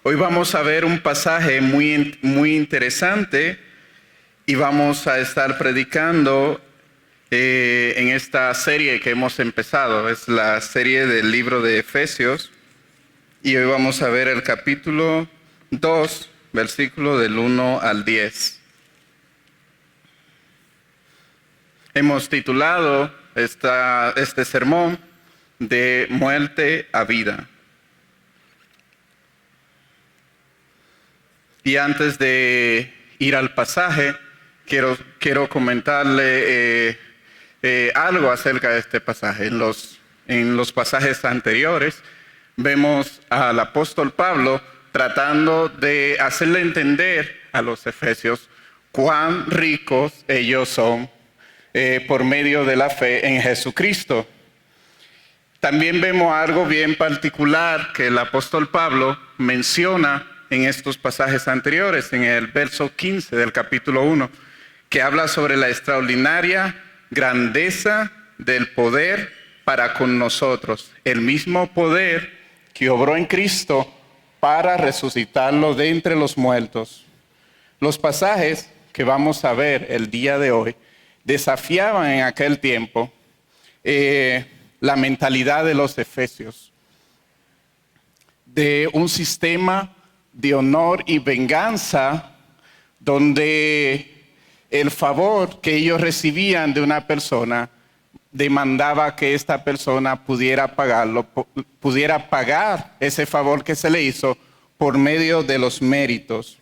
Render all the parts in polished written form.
Hoy vamos a ver un pasaje muy interesante y vamos a estar predicando en esta serie que hemos empezado. Es la serie del libro de Efesios y hoy vamos a ver el capítulo 2, versículo del 1 al 10. Hemos titulado este sermón de muerte a vida. Y antes de ir al pasaje, quiero comentarle algo acerca de este pasaje. En los pasajes anteriores vemos al apóstol Pablo tratando de hacerle entender a los efesios cuán ricos ellos son por medio de la fe en Jesucristo. También vemos algo bien particular que el apóstol Pablo menciona en estos pasajes anteriores, en el verso 15 del capítulo 1, que habla sobre la extraordinaria grandeza del poder para con nosotros, el mismo poder que obró en Cristo para resucitarlo de entre los muertos. Los pasajes que vamos a ver el día de hoy desafiaban en aquel tiempo la mentalidad de los efesios, de un sistema de honor y venganza donde el favor que ellos recibían de una persona demandaba que esta persona pudiera pagar ese favor que se le hizo por medio de los méritos.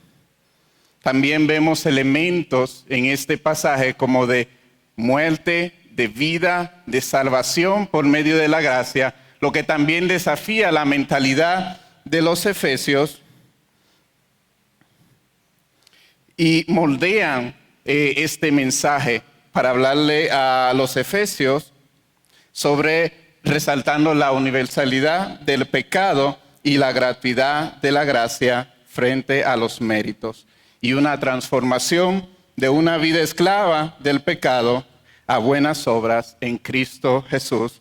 También vemos elementos en este pasaje como de muerte, de vida, de salvación por medio de la gracia, lo que también desafía la mentalidad de los efesios y moldean este mensaje para hablarle a los efesios sobre resaltando la universalidad del pecado y la gratuidad de la gracia frente a los méritos y una transformación de una vida esclava del pecado a buenas obras en Cristo Jesús,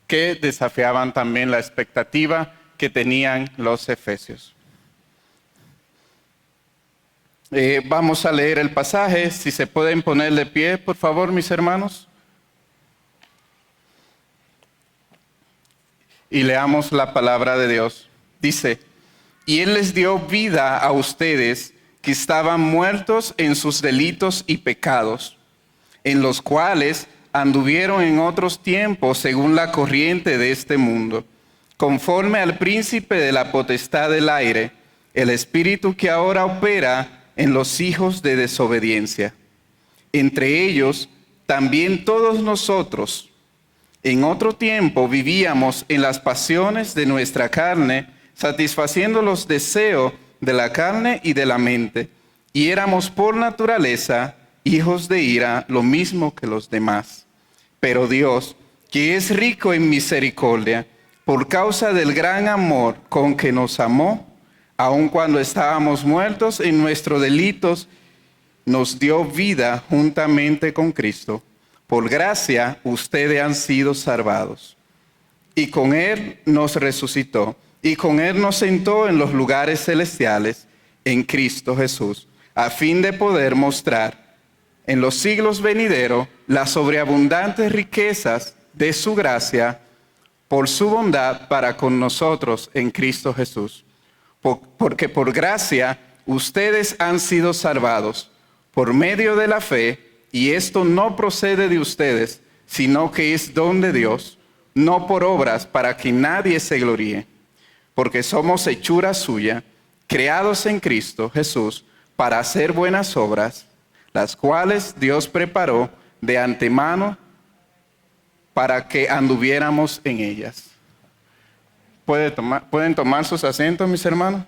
que desafiaban también la expectativa que tenían los efesios. Vamos a leer el pasaje. Si se pueden poner de pie, por favor, mis hermanos. Y leamos la palabra de Dios. Dice: y Él les dio vida a ustedes que estaban muertos en sus delitos y pecados, en los cuales anduvieron en otros tiempos según la corriente de este mundo, conforme al príncipe de la potestad del aire, el espíritu que ahora opera en los hijos de desobediencia. Entre ellos también todos nosotros en otro tiempo vivíamos en las pasiones de nuestra carne, satisfaciendo los deseos de la carne y de la mente, y éramos por naturaleza hijos de ira, lo mismo que los demás. Pero Dios, que es rico en misericordia, por causa del gran amor con que nos amó, aun cuando estábamos muertos en nuestros delitos, nos dio vida juntamente con Cristo. Por gracia ustedes han sido salvados. Y con Él nos resucitó, y con Él nos sentó en los lugares celestiales, en Cristo Jesús, a fin de poder mostrar en los siglos venideros las sobreabundantes riquezas de su gracia por su bondad para con nosotros en Cristo Jesús. Porque por gracia ustedes han sido salvados por medio de la fe, y esto no procede de ustedes, sino que es don de Dios, no por obras para que nadie se gloríe. Porque somos hechura suya, creados en Cristo Jesús para hacer buenas obras, las cuales Dios preparó de antemano para que anduviéramos en ellas. ¿Pueden tomar sus asientos, mis hermanos?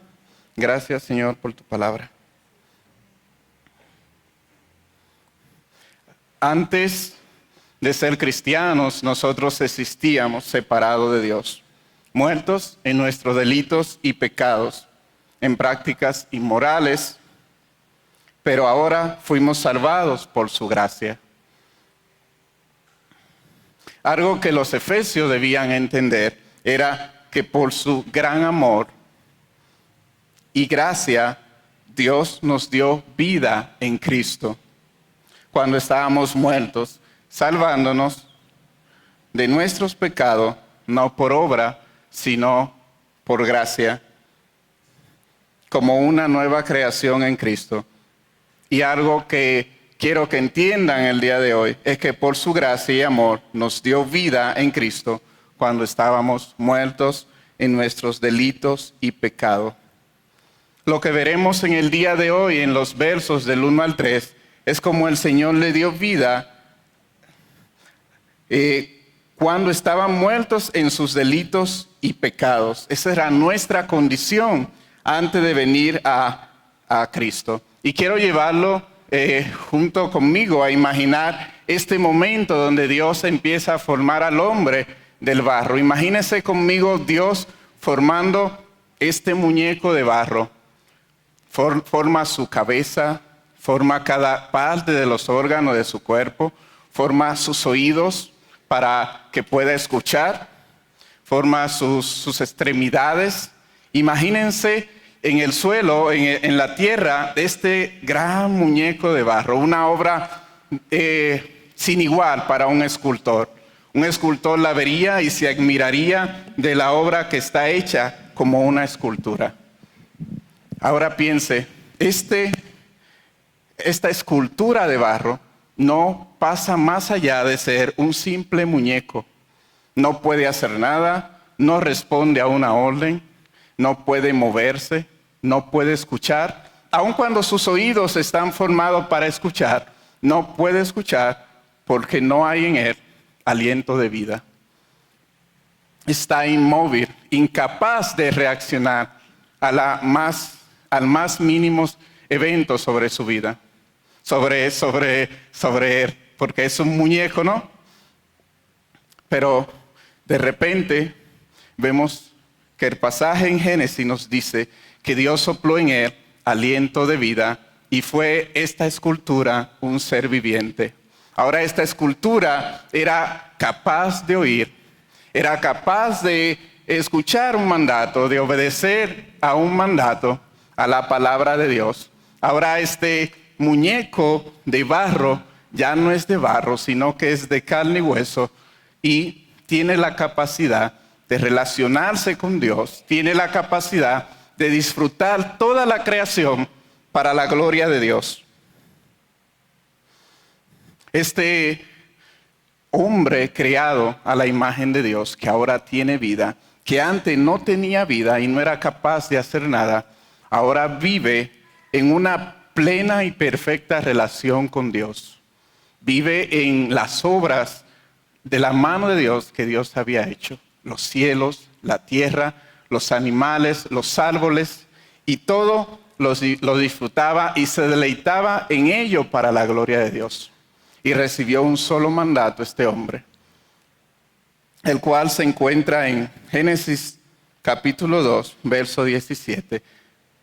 Gracias, Señor, por tu palabra. Antes de ser cristianos, nosotros existíamos separados de Dios, muertos en nuestros delitos y pecados, en prácticas inmorales, pero ahora fuimos salvados por su gracia. Algo que los efesios debían entender era que por su gran amor y gracia, Dios nos dio vida en Cristo cuando estábamos muertos, salvándonos de nuestros pecados, no por obra, sino por gracia, como una nueva creación en Cristo. Y algo que quiero que entiendan el día de hoy es que por su gracia y amor nos dio vida en Cristo cuando estábamos muertos en nuestros delitos y pecados. Lo que veremos en el día de hoy en los versos del 1 al 3 es como el Señor le dio vida cuando estaban muertos en sus delitos y pecados. Esa era nuestra condición antes de venir a Cristo. Y quiero llevarlo junto conmigo a imaginar este momento donde Dios empieza a formar al hombre del barro. Imagínense conmigo Dios formando este muñeco de barro. Forma su cabeza, forma cada parte de los órganos de su cuerpo, forma sus oídos para que pueda escuchar, forma sus extremidades. Imagínense en el suelo, en la tierra, este gran muñeco de barro, una obra sin igual para un escultor. Un escultor la vería y se admiraría de la obra que está hecha como una escultura. Ahora piense, esta escultura de barro no pasa más allá de ser un simple muñeco. No puede hacer nada, no responde a una orden, no puede moverse, no puede escuchar. Aun cuando sus oídos están formados para escuchar, no puede escuchar porque no hay en él aliento de vida. Está inmóvil, incapaz de reaccionar al más mínimo evento sobre su vida, sobre él, porque es un muñeco, ¿no? Pero de repente vemos que el pasaje en Génesis nos dice que Dios sopló en él aliento de vida y fue esta escultura un ser viviente. Ahora esta escultura era capaz de oír, era capaz de escuchar un mandato, de obedecer a un mandato, a la palabra de Dios. Ahora este muñeco de barro ya no es de barro, sino que es de carne y hueso y tiene la capacidad de relacionarse con Dios, tiene la capacidad de disfrutar toda la creación para la gloria de Dios. Este hombre creado a la imagen de Dios, que ahora tiene vida, que antes no tenía vida y no era capaz de hacer nada, ahora vive en una plena y perfecta relación con Dios. Vive en las obras de la mano de Dios que Dios había hecho. Los cielos, la tierra, los animales, los árboles y todo lo disfrutaba y se deleitaba en ello para la gloria de Dios. Y recibió un solo mandato este hombre, el cual se encuentra en Génesis capítulo 2, verso 17.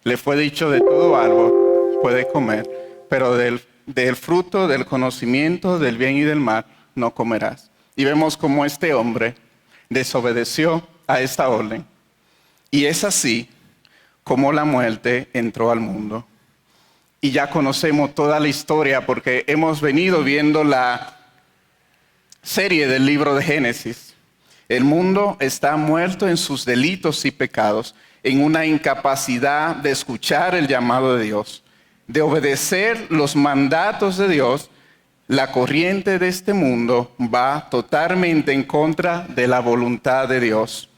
Le fue dicho: de todo árbol puede comer, pero del fruto del conocimiento del bien y del mal no comerás. Y vemos cómo este hombre desobedeció a esta orden. Y es así como la muerte entró al mundo. Y ya conocemos toda la historia porque hemos venido viendo la serie del libro de Génesis. El mundo está muerto en sus delitos y pecados, en una incapacidad de escuchar el llamado de Dios, de obedecer los mandatos de Dios. La corriente de este mundo va totalmente en contra de la voluntad de Dios,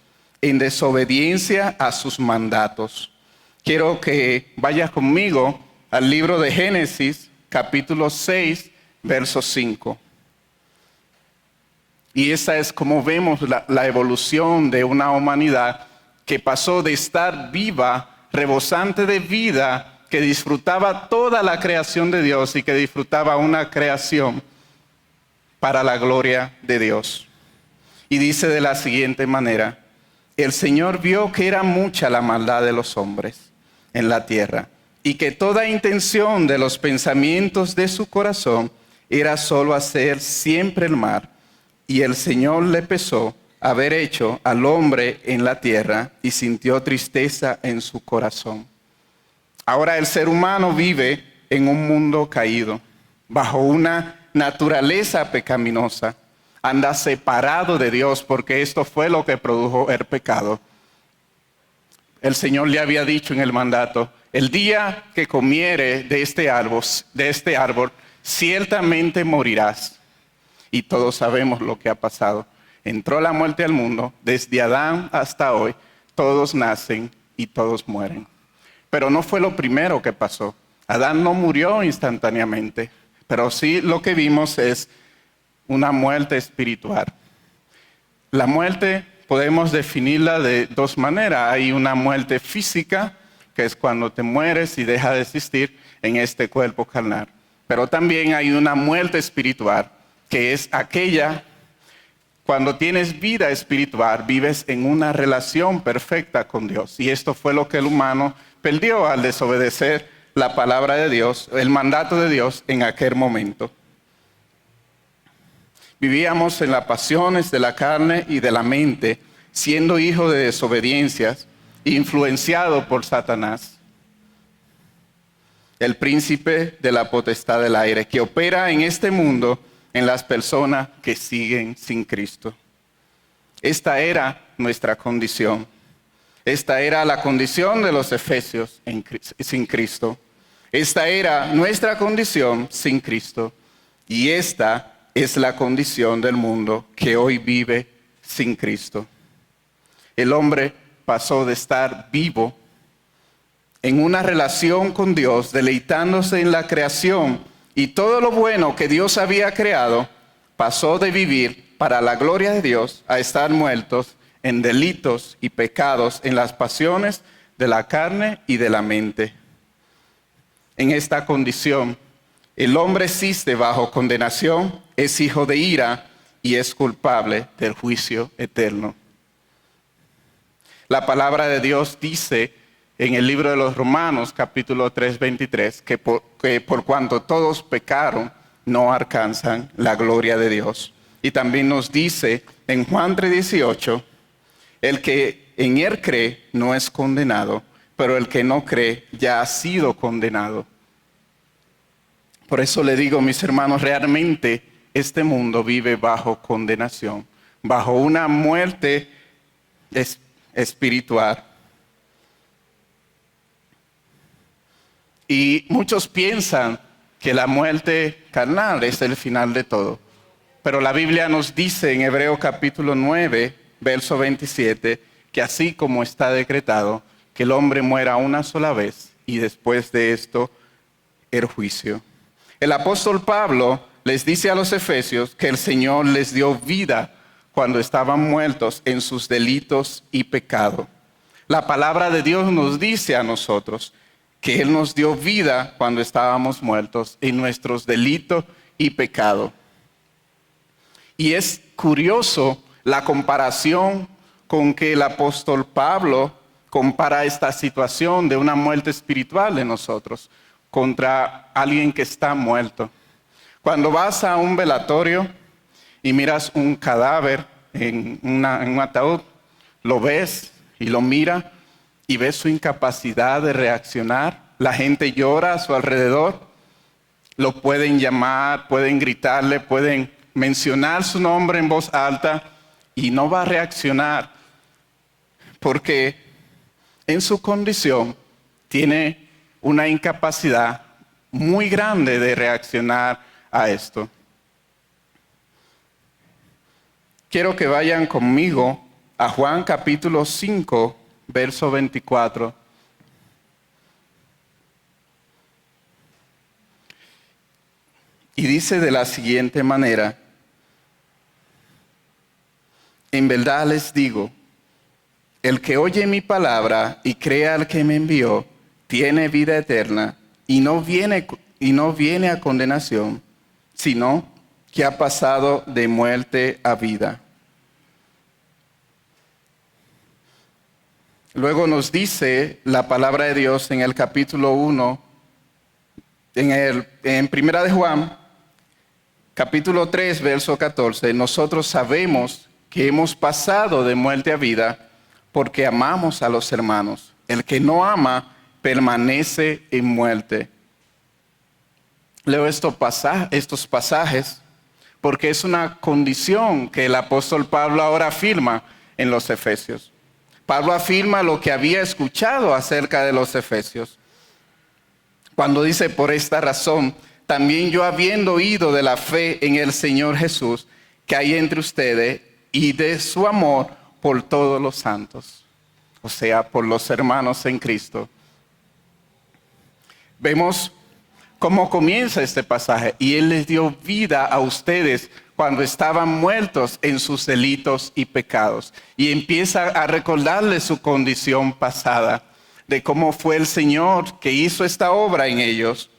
en desobediencia a sus mandatos. Quiero que vayas conmigo al libro de Génesis, capítulo 6, verso 5. Y esa es como vemos la evolución de una humanidad que pasó de estar viva, rebosante de vida, que disfrutaba toda la creación de Dios y que disfrutaba una creación para la gloria de Dios. Y dice de la siguiente manera: el Señor vio que era mucha la maldad de los hombres en la tierra, y que toda intención de los pensamientos de su corazón era solo hacer siempre el mal. Y el Señor le pesó haber hecho al hombre en la tierra y sintió tristeza en su corazón. Ahora el ser humano vive en un mundo caído, bajo una naturaleza pecaminosa. Anda separado de Dios porque esto fue lo que produjo el pecado. El Señor le había dicho en el mandato: el día que comiere de este árbol, ciertamente morirás. Y todos sabemos lo que ha pasado. Entró la muerte al mundo, desde Adán hasta hoy, todos nacen y todos mueren. Pero no fue lo primero que pasó. Adán no murió instantáneamente, pero sí lo que vimos es una muerte espiritual. La muerte podemos definirla de dos maneras. Hay una muerte física, que es cuando te mueres y dejas de existir en este cuerpo carnal. Pero también hay una muerte espiritual, que es aquella cuando tienes vida espiritual, vives en una relación perfecta con Dios. Y esto fue lo que el humano perdió al desobedecer la palabra de Dios, el mandato de Dios en aquel momento. Vivíamos en las pasiones de la carne y de la mente, siendo hijos de desobediencias, influenciados por Satanás, el príncipe de la potestad del aire, que opera en este mundo en las personas que siguen sin Cristo. Esta era nuestra condición. Esta era la condición de los efesios sin Cristo. Esta era nuestra condición sin Cristo. Y esta es la condición del mundo que hoy vive sin Cristo. El hombre pasó de estar vivo en una relación con Dios, deleitándose en la creación y todo lo bueno que Dios había creado, pasó de vivir para la gloria de Dios a estar muertos en delitos y pecados, en las pasiones de la carne y de la mente. En esta condición, el hombre existe bajo condenación, es hijo de ira y es culpable del juicio eterno. La palabra de Dios dice en el libro de los Romanos, capítulo 3, 23, que por cuanto todos pecaron, no alcanzan la gloria de Dios. Y también nos dice en Juan 3, 18, el que en él cree no es condenado, pero el que no cree ya ha sido condenado. Por eso le digo, mis hermanos, realmente este mundo vive bajo condenación, bajo una muerte espiritual. Y muchos piensan que la muerte carnal es el final de todo. Pero la Biblia nos dice en Hebreos capítulo 9, verso 27, que así como está decretado, que el hombre muera una sola vez y después de esto el juicio. El apóstol Pablo les dice a los efesios que el Señor les dio vida cuando estaban muertos en sus delitos y pecado. La palabra de Dios nos dice a nosotros que Él nos dio vida cuando estábamos muertos en nuestros delitos y pecado. Y es curioso la comparación con que el apóstol Pablo compara esta situación de una muerte espiritual de nosotros contra alguien que está muerto. Cuando vas a un velatorio y miras un cadáver en un ataúd, lo ves y lo miras y ves su incapacidad de reaccionar. La gente llora a su alrededor, lo pueden llamar, pueden gritarle, pueden mencionar su nombre en voz alta y no va a reaccionar porque en su condición tiene una incapacidad muy grande de reaccionar a esto. Quiero que vayan conmigo a Juan capítulo 5, verso 24. Y dice de la siguiente manera: en verdad les digo, el que oye mi palabra y cree al que me envió, tiene vida eterna y no viene a condenación, sino que ha pasado de muerte a vida. Luego nos dice la palabra de Dios en el capítulo 1, en Primera de Juan, capítulo 3, verso 14, nosotros sabemos que hemos pasado de muerte a vida porque amamos a los hermanos. El que no ama permanece en muerte. Leo estos pasajes porque es una condición que el apóstol Pablo ahora afirma en los Efesios. Pablo afirma lo que había escuchado acerca de los Efesios. Cuando dice, por esta razón, también yo habiendo oído de la fe en el Señor Jesús que hay entre ustedes y de su amor por todos los santos, o sea, por los hermanos en Cristo. Vemos cómo comienza este pasaje. Y Él les dio vida a ustedes cuando estaban muertos en sus delitos y pecados. Y empieza a recordarles su condición pasada, de cómo fue el Señor que hizo esta obra en ellos.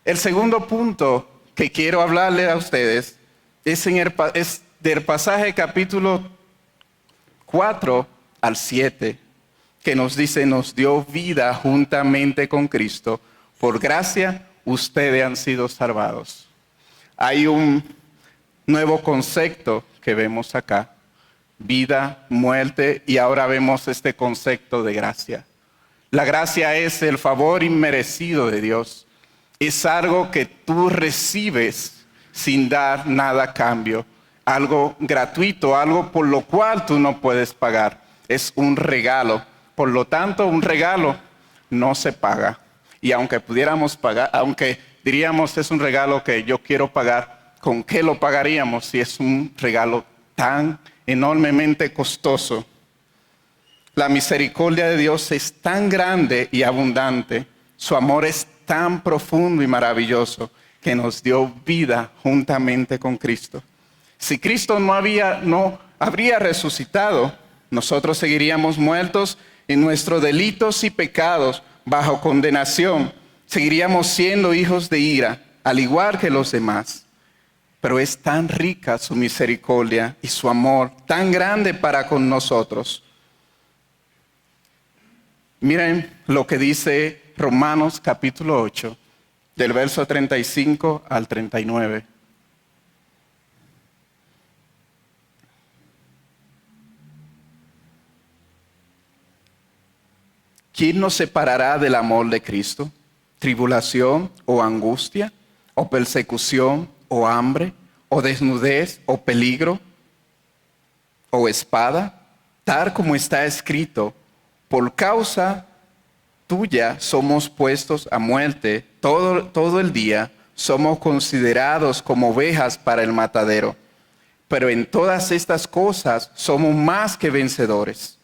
El segundo punto que quiero hablarle a ustedes es del pasaje capítulo 4 al 7. Que nos dice, nos dio vida juntamente con Cristo. Por gracia, ustedes han sido salvados. Hay un nuevo concepto que vemos acá. Vida, muerte, y ahora vemos este concepto de gracia. La gracia es el favor inmerecido de Dios. Es algo que tú recibes sin dar nada a cambio. Algo gratuito, algo por lo cual tú no puedes pagar. Es un regalo. Por lo tanto, un regalo no se paga. Y aunque pudiéramos pagar, aunque diríamos es un regalo que yo quiero pagar, ¿con qué lo pagaríamos si es un regalo tan enormemente costoso? La misericordia de Dios es tan grande y abundante. Su amor es tan profundo y maravilloso que nos dio vida juntamente con Cristo. Si Cristo no habría resucitado, nosotros seguiríamos muertos en nuestros delitos y pecados bajo condenación. Seguiríamos siendo hijos de ira, al igual que los demás. Pero es tan rica su misericordia y su amor, tan grande para con nosotros. Miren lo que dice Romanos capítulo 8, del verso 35 al 39. ¿Quién nos separará del amor de Cristo? ¿Tribulación o angustia? ¿O persecución o hambre? ¿O desnudez o peligro? ¿O espada? Tal como está escrito, por causa tuya somos puestos a muerte todo el día, somos considerados como ovejas para el matadero. Pero en todas estas cosas somos más que vencedores,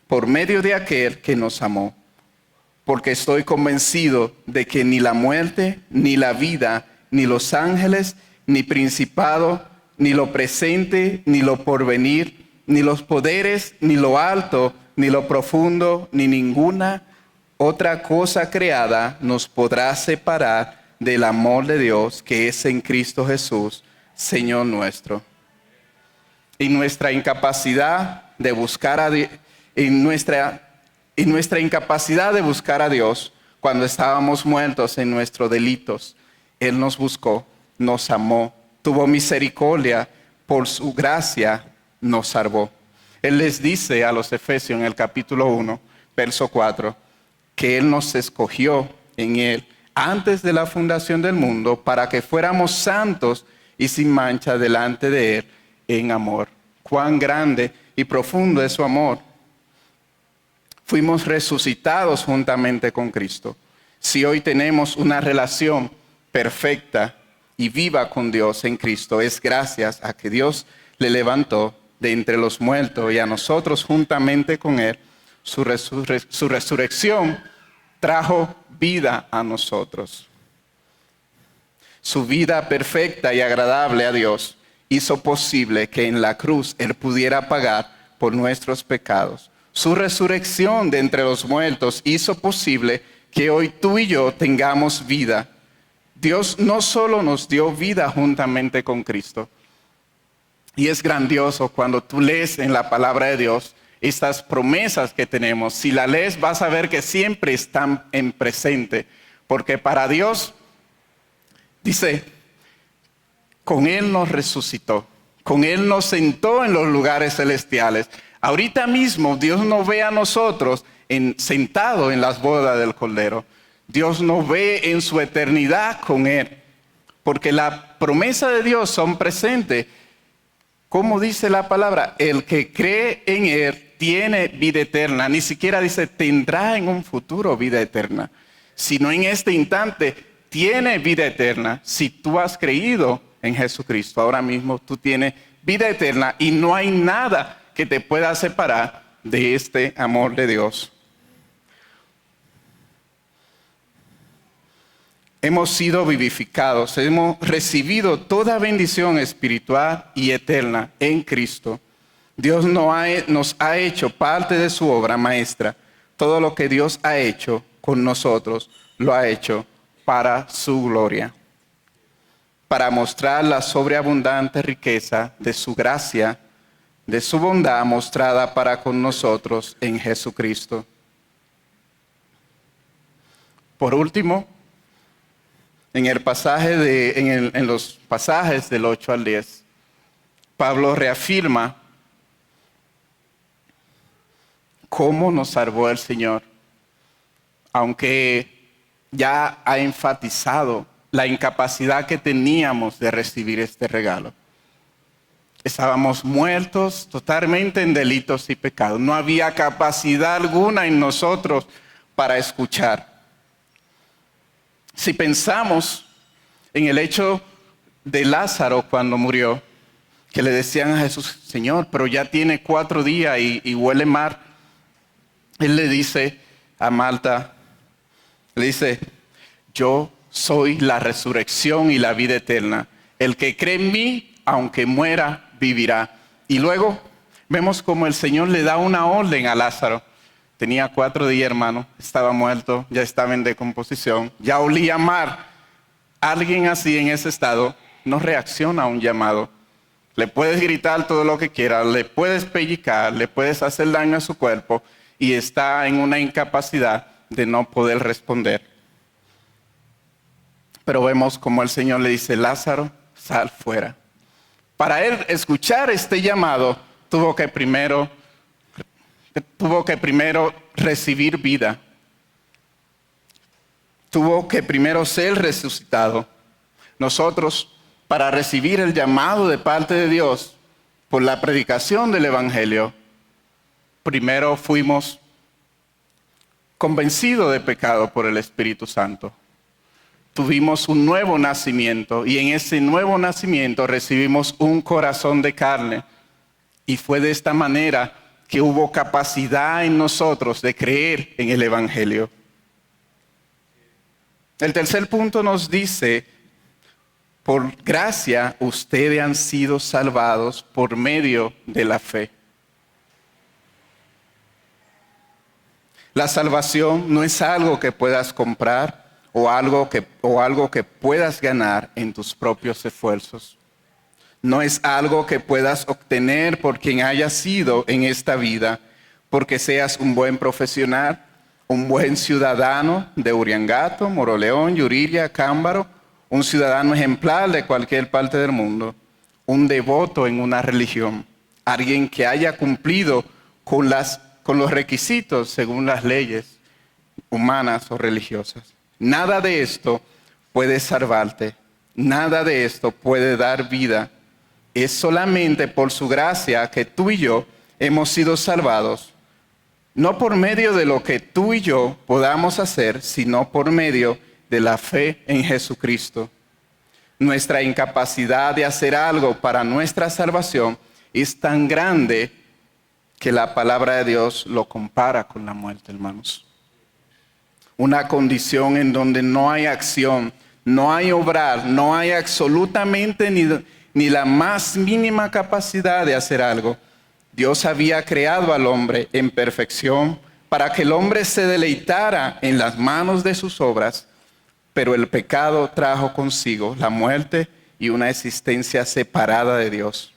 por medio de aquel que nos amó. Porque estoy convencido de que ni la muerte, ni la vida, ni los ángeles, ni principado, ni lo presente, ni lo porvenir, ni los poderes, ni lo alto, ni lo profundo, ni ninguna otra cosa creada nos podrá separar del amor de Dios que es en Cristo Jesús, Señor nuestro. Y nuestra incapacidad de buscar a Dios, en nuestra incapacidad de buscar a Dios, cuando estábamos muertos en nuestros delitos, Él nos buscó, nos amó, tuvo misericordia, por su gracia nos salvó. Él les dice a los Efesios en el capítulo 1, verso 4, que Él nos escogió en Él antes de la fundación del mundo para que fuéramos santos y sin mancha delante de Él en amor. Cuán grande y profundo es su amor. Fuimos resucitados juntamente con Cristo. Si hoy tenemos una relación perfecta y viva con Dios en Cristo, es gracias a que Dios le levantó de entre los muertos y a nosotros juntamente con Él. Su resurrección trajo vida a nosotros. Su vida perfecta y agradable a Dios hizo posible que en la cruz Él pudiera pagar por nuestros pecados. Su resurrección de entre los muertos hizo posible que hoy tú y yo tengamos vida. Dios no solo nos dio vida juntamente con Cristo. Y es grandioso cuando tú lees en la palabra de Dios estas promesas que tenemos. Si la lees vas a ver que siempre están en presente. Porque para Dios, dice, con Él nos resucitó. Con Él nos sentó en los lugares celestiales. Ahorita mismo Dios nos ve a nosotros sentados en las bodas del Cordero. Dios nos ve en su eternidad con Él. Porque la promesa de Dios son presentes. Como dice la palabra, el que cree en Él tiene vida eterna. Ni siquiera dice tendrá en un futuro vida eterna. Sino en este instante tiene vida eterna. Si tú has creído en Jesucristo, ahora mismo tú tienes vida eterna y no hay nada que te pueda separar de este amor de Dios. Hemos sido vivificados, hemos recibido toda bendición espiritual y eterna en Cristo. Dios nos ha hecho parte de su obra maestra. Todo lo que Dios ha hecho con nosotros, lo ha hecho para su gloria. Para mostrar la sobreabundante riqueza de su gracia, de su bondad mostrada para con nosotros en Jesucristo. Por último, en los pasajes del 8 al 10, Pablo reafirma cómo nos salvó el Señor, aunque ya ha enfatizado la incapacidad que teníamos de recibir este regalo. Estábamos muertos totalmente en delitos y pecados. No había capacidad alguna en nosotros para escuchar. Si pensamos en el hecho de Lázaro cuando murió, que le decían a Jesús, Señor, pero ya tiene 4 días y huele mal. Él le dice a Marta, le dice, yo soy la resurrección y la vida eterna. El que cree en mí, aunque muera, vivirá. Y luego vemos como el Señor le da una orden a Lázaro. Tenía 4 días, hermano, estaba muerto, ya estaba en decomposición, ya olía mal. Alguien así en ese estado no reacciona a un llamado. Le puedes gritar todo lo que quieras, le puedes pellizcar, le puedes hacer daño a su cuerpo y está en una incapacidad de no poder responder. Pero vemos como el Señor le dice, Lázaro, sal fuera. Para él escuchar este llamado, tuvo que primero recibir vida. Tuvo que primero ser resucitado. Nosotros, para recibir el llamado de parte de Dios por la predicación del Evangelio, primero fuimos convencidos de pecado por el Espíritu Santo. Tuvimos un nuevo nacimiento y en ese nuevo nacimiento recibimos un corazón de carne. Y fue de esta manera que hubo capacidad en nosotros de creer en el Evangelio. El tercer punto nos dice, por gracia ustedes han sido salvados por medio de la fe. La salvación no es algo que puedas comprar o algo que puedas ganar en tus propios esfuerzos. No es algo que puedas obtener por quien hayas sido en esta vida, porque seas un buen profesional, un buen ciudadano de Uriangato, Moroleón, Yuriria, Cámbaro, un ciudadano ejemplar de cualquier parte del mundo, un devoto en una religión, alguien que haya cumplido con los requisitos según las leyes humanas o religiosas. Nada de esto puede salvarte, nada de esto puede dar vida. Es solamente por su gracia que tú y yo hemos sido salvados, no por medio de lo que tú y yo podamos hacer, sino por medio de la fe en Jesucristo. Nuestra incapacidad de hacer algo para nuestra salvación es tan grande que la palabra de Dios lo compara con la muerte, hermanos. Una condición en donde no hay acción, no hay obrar, no hay absolutamente ni la más mínima capacidad de hacer algo. Dios había creado al hombre en perfección para que el hombre se deleitara en las manos de sus obras, pero el pecado trajo consigo la muerte y una existencia separada de Dios.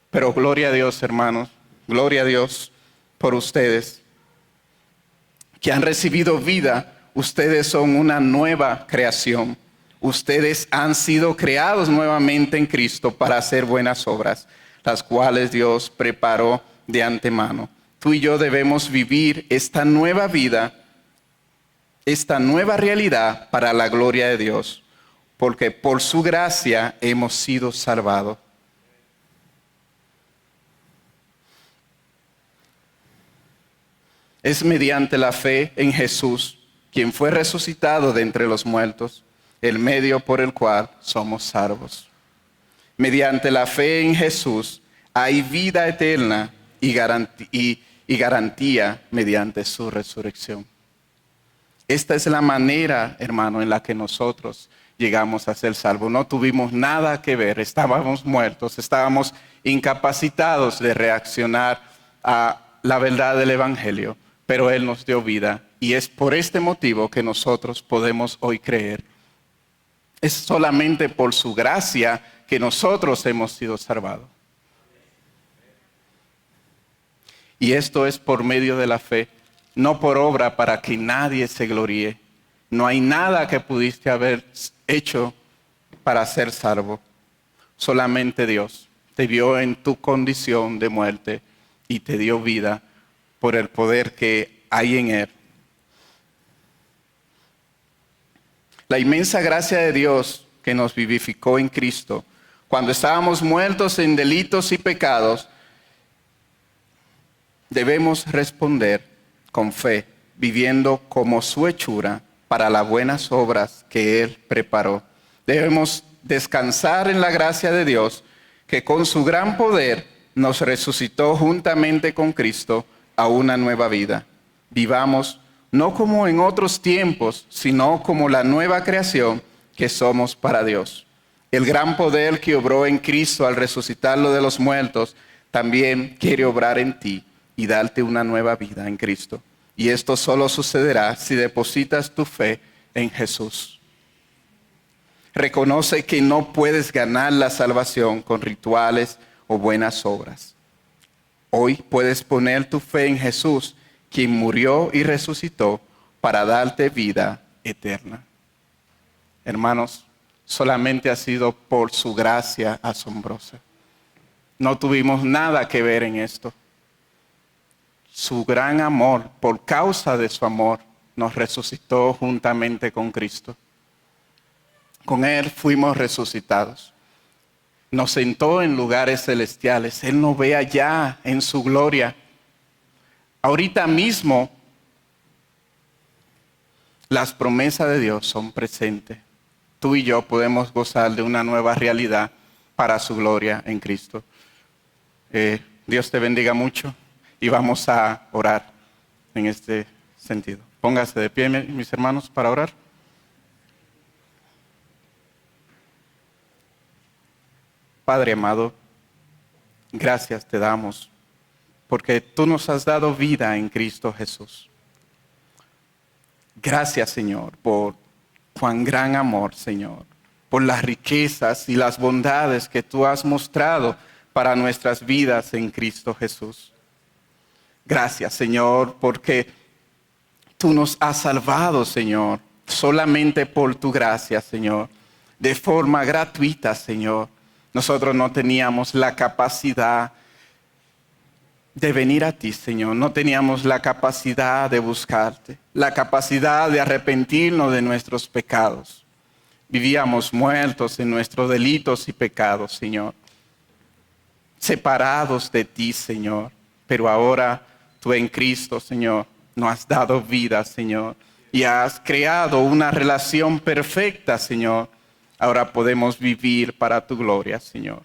Pero gloria a Dios, hermanos, gloria a Dios por ustedes que han recibido vida. Ustedes son una nueva creación. Ustedes han sido creados nuevamente en Cristo para hacer buenas obras, las cuales Dios preparó de antemano. Tú y yo debemos vivir esta nueva vida, esta nueva realidad para la gloria de Dios, porque por su gracia hemos sido salvados. Es mediante la fe en Jesús, quien fue resucitado de entre los muertos, el medio por el cual somos salvos. Mediante la fe en Jesús hay vida eterna y garantía mediante su resurrección. Esta es la manera, hermano, en la que nosotros llegamos a ser salvos. No tuvimos nada que ver, estábamos muertos, estábamos incapacitados de reaccionar a la verdad del Evangelio, pero Él nos dio vida y es por este motivo que nosotros podemos hoy creer. Es solamente por su gracia que nosotros hemos sido salvados. Y esto es por medio de la fe, no por obra para que nadie se gloríe. No hay nada que pudiste haber hecho para ser salvo. Solamente Dios te vio en tu condición de muerte y te dio vida por el poder que hay en Él. La inmensa gracia de Dios que nos vivificó en Cristo, cuando estábamos muertos en delitos y pecados, debemos responder con fe, viviendo como su hechura para las buenas obras que Él preparó. Debemos descansar en la gracia de Dios, que con su gran poder nos resucitó juntamente con Cristo a una nueva vida. Vivamos no como en otros tiempos, sino como la nueva creación que somos para Dios. El gran poder que obró en Cristo al resucitarlo de los muertos, también quiere obrar en ti y darte una nueva vida en Cristo. Y esto solo sucederá si depositas tu fe en Jesús. Reconoce que no puedes ganar la salvación con rituales o buenas obras. Hoy puedes poner tu fe en Jesús, quien murió y resucitó para darte vida eterna. Hermanos, solamente ha sido por su gracia asombrosa. No tuvimos nada que ver en esto. Su gran amor, por causa de su amor, nos resucitó juntamente con Cristo. Con Él fuimos resucitados. Nos sentó en lugares celestiales. Él nos ve allá en su gloria. Ahorita mismo, las promesas de Dios son presentes. Tú y yo podemos gozar de una nueva realidad para su gloria en Cristo. Dios te bendiga mucho. Y vamos a orar en este sentido. Póngase de pie, mis hermanos, para orar. Padre amado, gracias te damos porque tú nos has dado vida en Cristo Jesús. Gracias, Señor, por cuán gran amor, Señor, por las riquezas y las bondades que tú has mostrado para nuestras vidas en Cristo Jesús. Gracias, Señor, porque tú nos has salvado, Señor, solamente por tu gracia, Señor, de forma gratuita, Señor. Nosotros no teníamos la capacidad de venir a ti, Señor. No teníamos la capacidad de buscarte, la capacidad de arrepentirnos de nuestros pecados. Vivíamos muertos en nuestros delitos y pecados, Señor. Separados de ti, Señor. Pero ahora tú en Cristo, Señor, nos has dado vida, Señor. Y has creado una relación perfecta, Señor. Ahora podemos vivir para tu gloria, Señor.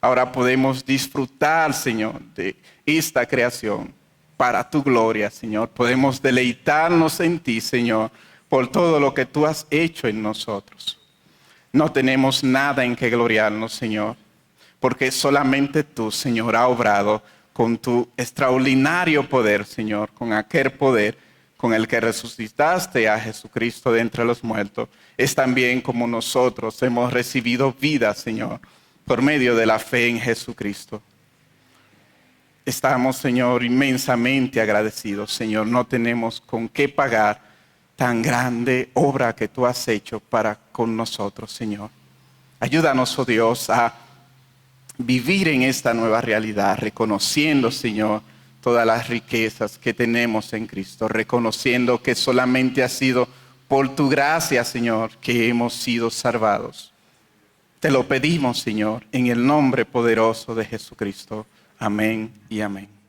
Ahora podemos disfrutar, Señor, de esta creación para tu gloria, Señor. Podemos deleitarnos en ti, Señor, por todo lo que tú has hecho en nosotros. No tenemos nada en que gloriarnos, Señor, porque solamente tú, Señor, has obrado con tu extraordinario poder, Señor, con aquel poder con el que resucitaste a Jesucristo de entre los muertos. Es también como nosotros hemos recibido vida, Señor, por medio de la fe en Jesucristo. Estamos, Señor, inmensamente agradecidos, Señor. No tenemos con qué pagar tan grande obra que tú has hecho para con nosotros, Señor. Ayúdanos, oh Dios, a vivir en esta nueva realidad, reconociendo, Señor, todas las riquezas que tenemos en Cristo, reconociendo que solamente ha sido por tu gracia, Señor, que hemos sido salvados. Te lo pedimos, Señor, en el nombre poderoso de Jesucristo. Amén y amén.